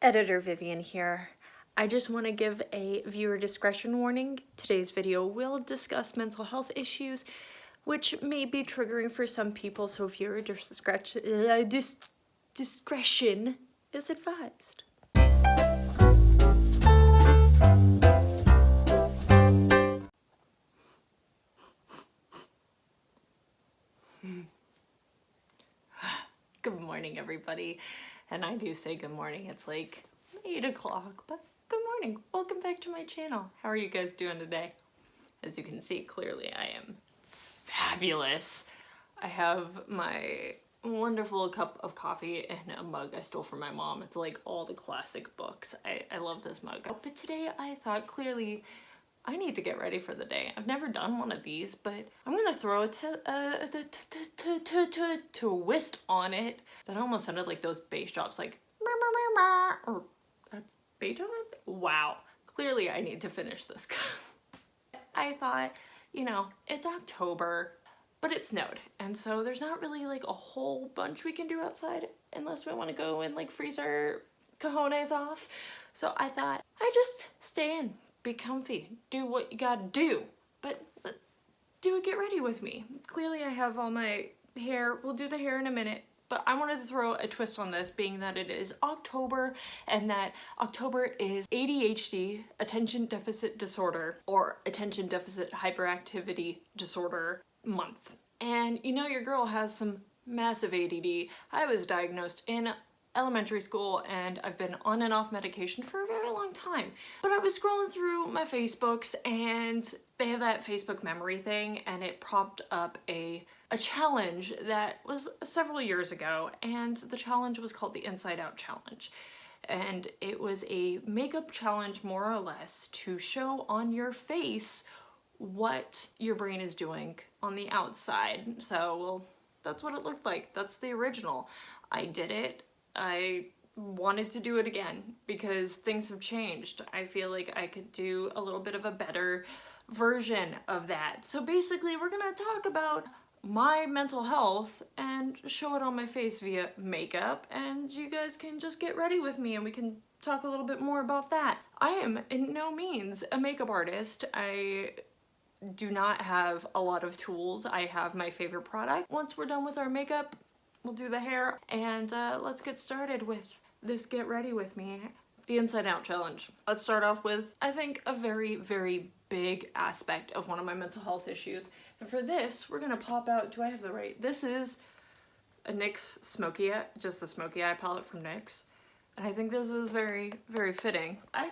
Editor Vivian here. I just want to give a viewer discretion warning. Today's video will discuss mental health issues, which may be triggering for some people, so viewer discretion is advised. Good morning, everybody. And I do say good morning. It's like 8 o'clock, but good morning. Welcome back to my channel. How are you guys doing today? As you can see, clearly I am fabulous. I have my wonderful cup of coffee and a mug I stole from my mom. It's like all the classic books. I love this mug. But today I thought clearly I need to get ready for the day. I've never done one of these, but I'm gonna throw a twist on it. That almost sounded like those bass drops, like or that's Beethoven? Wow. Clearly I need to finish this. I thought, you know, it's October, but it snowed, and so there's not really like a whole bunch we can do outside unless we want to go and like freeze our cojones off. So I thought I just stay in. Be comfy, do what you gotta do, but do it, get ready with me. Clearly I have all my hair, we'll do the hair in a minute, but I wanted to throw a twist on this, being that it is October and that October is ADHD, attention deficit disorder, or attention deficit hyperactivity disorder month. And you know your girl has some massive ADD. I was diagnosed in elementary school and I've been on and off medication for a very long time. But I was scrolling through my Facebooks and they have that Facebook memory thing, and it propped up a challenge that was several years ago, and the challenge was called the Inside Out Challenge. And it was a makeup challenge, more or less, to show on your face what your brain is doing on the outside. So, well, that's what it looked like. That's the original. I did it. I wanted to do it again because things have changed. I feel like I could do a little bit of a better version of that. So basically we're gonna talk about my mental health and show it on my face via makeup, and you guys can just get ready with me and we can talk a little bit more about that. I am in no means a makeup artist. I do not have a lot of tools. I have my favorite product. Once we're done with our makeup, we'll do the hair, and let's get started with this get ready with me, the Inside Out Challenge. Let's start off with, I think, a very, very big aspect of one of my mental health issues. And for this, we're gonna pop out, do I have the right? This is a NYX Smoky Eye, just a Smoky Eye palette from NYX. And I think this is very, very fitting. I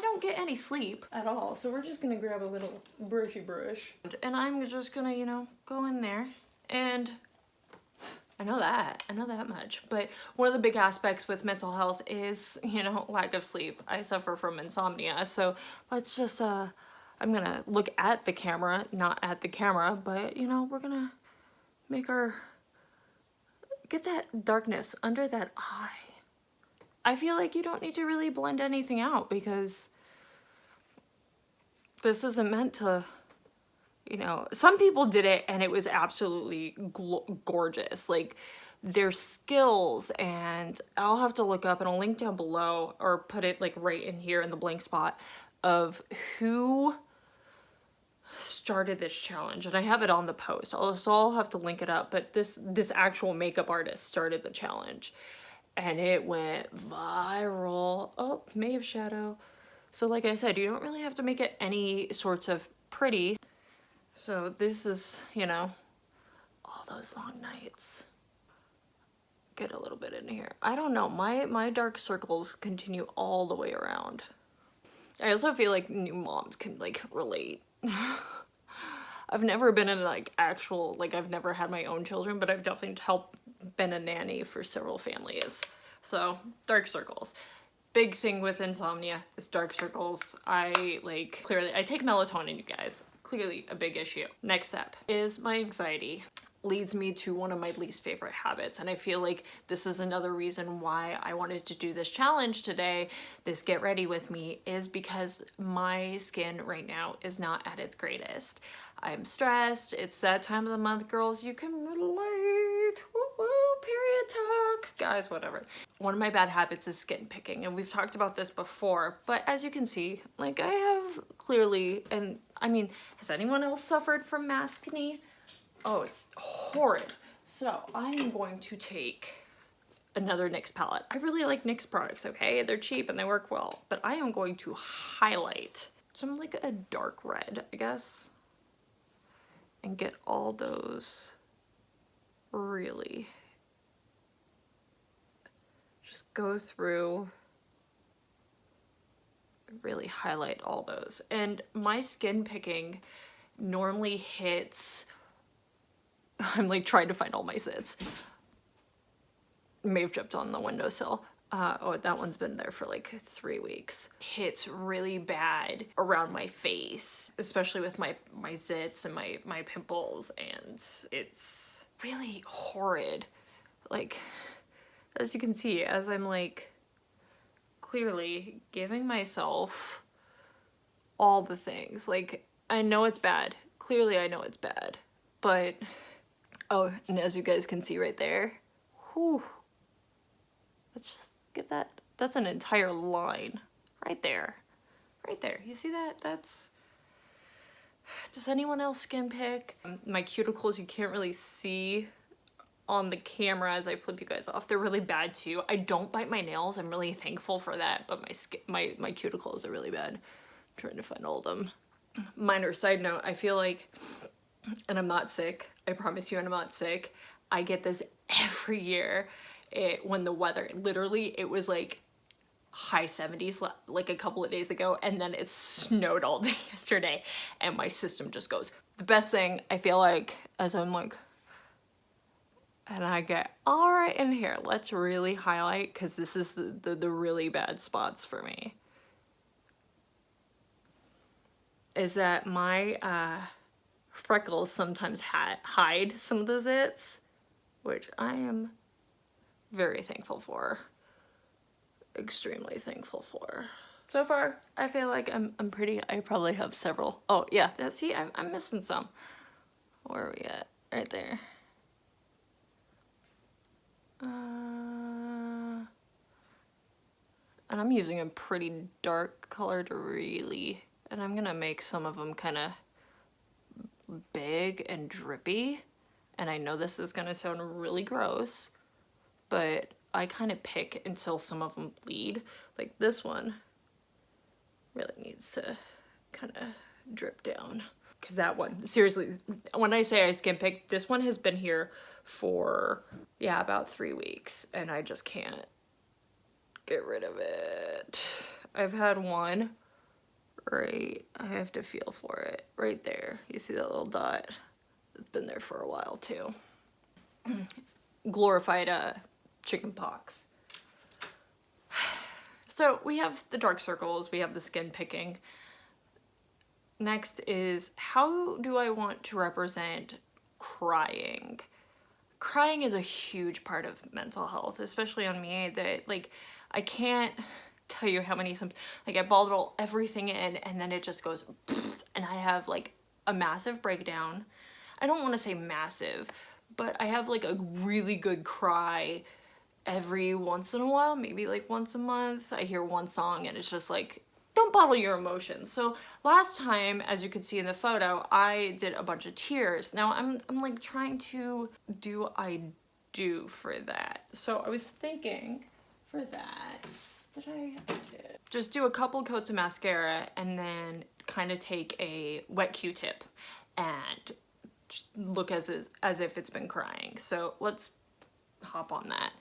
don't get any sleep at all, so we're just gonna grab a little brushy brush. And I'm just gonna, you know, go in there, and I know that much. But one of the big aspects with mental health is, you know, lack of sleep. I suffer from insomnia, so let's just, I'm gonna look at the camera, not at the camera, but, you know, we're gonna make get that darkness under that eye. I feel like you don't need to really blend anything out because this isn't meant to, you know, some people did it and it was absolutely gorgeous. Like, their skills, and I'll have to look up and I'll link down below or put it like right in here in the blank spot of who started this challenge. And I have it on the post, so I'll have to link it up. But this actual makeup artist started the challenge and it went viral. Oh, May of Shadow. So like I said, you don't really have to make it any sorts of pretty. So this is, you know, all those long nights. Get a little bit in here. I don't know, my dark circles continue all the way around. I also feel like new moms can like relate. I've never been in like actual, like I've never had my own children, but I've definitely been a nanny for several families. So dark circles. Big thing with insomnia is dark circles. Clearly I take melatonin, you guys. Clearly a big issue. Next step is my anxiety. Leads me to one of my least favorite habits, and I feel like this is another reason why I wanted to do this challenge today, this get ready with me, is because my skin right now is not at its greatest. I'm stressed. It's that time of the month, girls. You can relate. Woo woo, period talk. work, guys, whatever. One of my bad habits is skin picking, and we've talked about this before, but as you can see, like, I have clearly, and I mean, has anyone else suffered from maskne? Oh, it's horrid. So I am going to take another NYX palette. I really like NYX products, okay? They're cheap and they work well, but I am going to highlight some like a dark red, I guess, and get all those really, just go through, really highlight all those. And my skin picking normally hits, I'm like trying to find all my zits. May have jumped on the windowsill. Oh, that one's been there for like 3 weeks. Hits really bad around my face, especially with my zits and my pimples, and it's really horrid. Like, as you can see, as I'm like clearly giving myself all the things. Like, I know it's bad. Clearly I know it's bad. But, oh, and as you guys can see right there, whew. Let's just get that, that's an entire line right there. Right there. You see that? That's, does anyone else skin pick? My cuticles you can't really see on the camera as I flip you guys off. They're really bad too. I don't bite my nails. I'm really thankful for that, but my cuticles are really bad. I'm trying to find all of them. Minor side note, I feel like, and I'm not sick, I promise you I'm not sick, I get this every year. When the weather, literally, it was like high 70s like a couple of days ago, and then it snowed all day yesterday, and my system just goes. The best thing, I feel like, as I'm like, and I get, all right, in here, let's really highlight, because this is the really bad spots for me, is that my freckles sometimes hide some of the zits, which I am very thankful for. Extremely thankful for. So far, I feel like I'm pretty, I probably have several. Oh yeah, see, I'm missing some. Where are we at? Right there. And I'm using a pretty dark color to really, and I'm gonna make some of them kind of big and drippy. And I know this is gonna sound really gross, but I kind of pick until some of them bleed. Like this one really needs to kind of drip down. Cause that one, seriously, when I say I skin pick, this one has been here for, yeah, about 3 weeks, and I just can't get rid of it. I've had one, right, I have to feel for it, right there. You see that little dot? It's been there for a while too. Glorified chicken pox. So we have the dark circles, we have the skin picking. Next is, how do I want to represent crying? Crying is a huge part of mental health, especially on me, that like, I can't tell you how many times, like I bottle everything in and then it just goes, and I have like a massive breakdown. I don't want to say massive, but I have like a really good cry every once in a while, maybe like once a month. I hear one song and it's just like, don't bottle your emotions. So last time, as you could see in the photo, I did a bunch of tears. Now I'm like trying to I do for that. So I was thinking for that, I did just do a couple coats of mascara and then kind of take a wet Q-tip and just look as if it's been crying. So let's hop on that.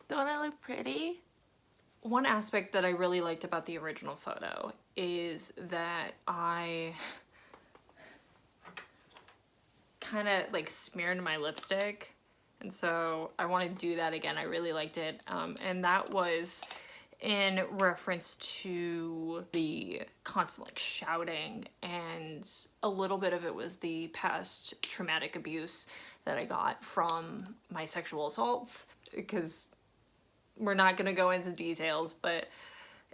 Don't I look pretty? One aspect that I really liked about the original photo is that I kind of like smeared my lipstick, and so I want to do that again. I really liked it, and that was in reference to the constant like shouting, and a little bit of it was the past traumatic abuse that I got from my sexual assaults, because we're not gonna go into details, but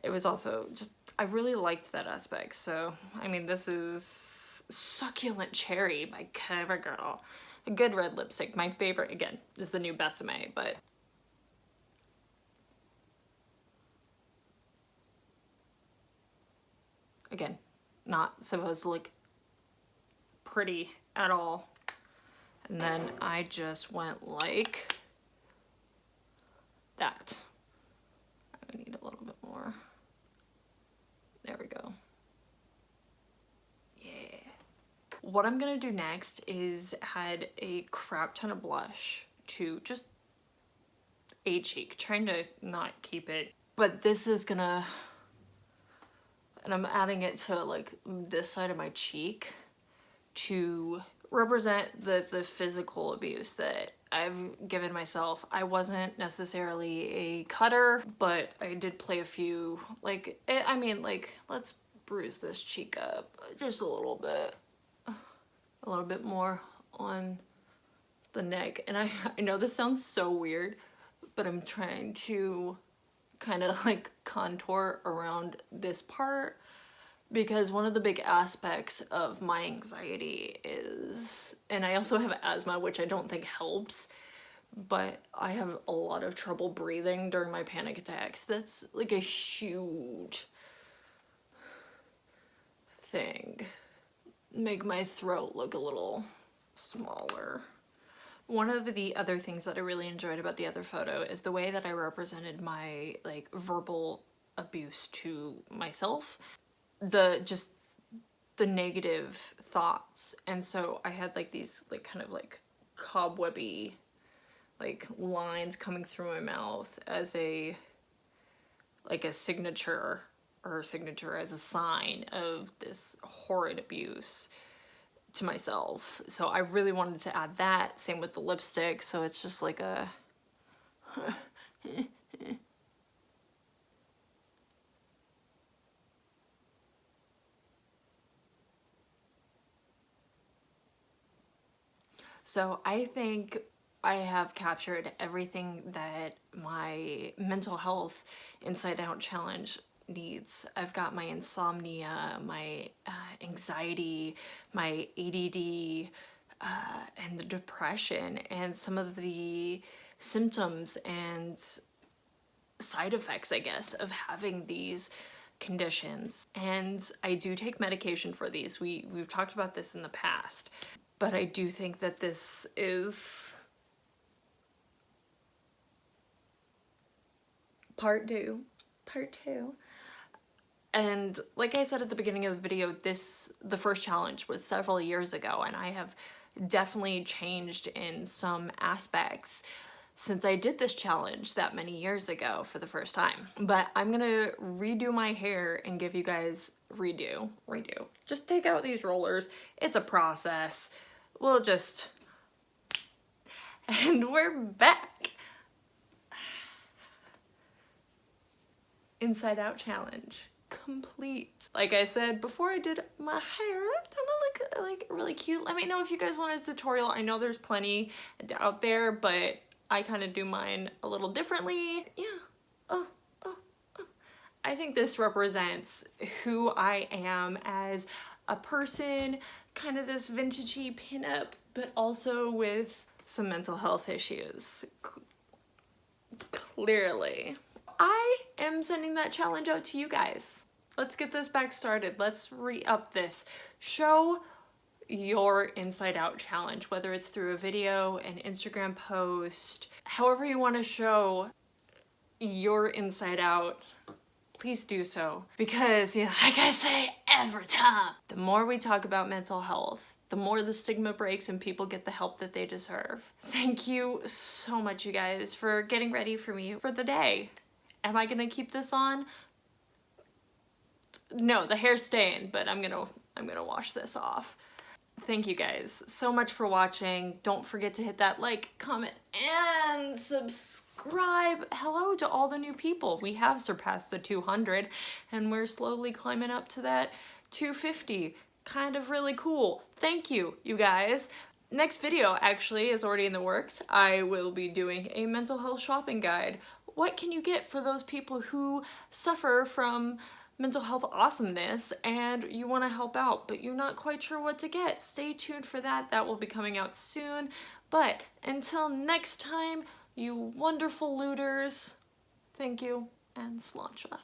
it was also just, I really liked that aspect. So, I mean, this is Succulent Cherry by CoverGirl. A good red lipstick. My favorite, again, is the new Besame, but again, not supposed to look pretty at all. And then I just went like that. I need a little bit more. There we go. Yeah. What I'm gonna do next is add a crap ton of blush to just a cheek, trying to not keep it, but this is gonna, and I'm adding it to like this side of my cheek to represent the physical abuse that I've given myself. I wasn't necessarily a cutter, but I did play a few, like, I mean, like, let's bruise this cheek up just a little bit more on the neck. And I know this sounds so weird, but I'm trying to kind of like contour around this part, because one of the big aspects of my anxiety is, and I also have asthma, which I don't think helps, but I have a lot of trouble breathing during my panic attacks. That's like a huge thing. Make my throat look a little smaller. One of the other things that I really enjoyed about the other photo is the way that I represented my like verbal abuse to myself. Just the negative thoughts. And so I had like these like kind of like cobwebby like lines coming through my mouth as a like a signature, or signature as a sign of this horrid abuse to myself. So I really wanted to add that. Same with the lipstick. So it's just like a so I think I have captured everything that my mental health inside out challenge needs. I've got my insomnia, my anxiety, my ADD, and the depression, and some of the symptoms and side effects, I guess, of having these conditions. And I do take medication for these. We've talked about this in the past, but I do think that this is part two. And like I said at the beginning of the video, the first challenge was several years ago, and I have definitely changed in some aspects since I did this challenge that many years ago for the first time. But I'm gonna redo my hair and give you guys redo. Just take out these rollers. It's a process. We'll just, and we're back. Inside Out challenge complete. Like I said before, I did my hair. Don't it look like really cute? Let me know if you guys want a tutorial. I know there's plenty out there, but I kind of do mine a little differently. Yeah. Oh. I think this represents who I am as a person, kind of this vintagey pinup, but also with some mental health issues. Clearly. I am sending that challenge out to you guys. Let's get this back started. Let's re-up this. Show your Inside Out challenge, whether it's through a video, an Instagram post, however you want to show your Inside Out, please do so. Because, you know, like I say every time, the more we talk about mental health, the more the stigma breaks and people get the help that they deserve. Thank you so much, you guys, for getting ready for me for the day. Am I gonna keep this on? No, the hair's staying, but I'm gonna wash this off. Thank you guys so much for watching. Don't forget to hit that like, comment, and subscribe. Hello to all the new people. We have surpassed the 200 and we're slowly climbing up to that 250. Kind of really cool. Thank you, you guys. Next video actually is already in the works. I will be doing a mental health shopping guide. What can you get for those people who suffer from mental health awesomeness and you want to help out but you're not quite sure what to get? Stay tuned for that. That will be coming out soon. But until next time, you wonderful looters, thank you and sláinte.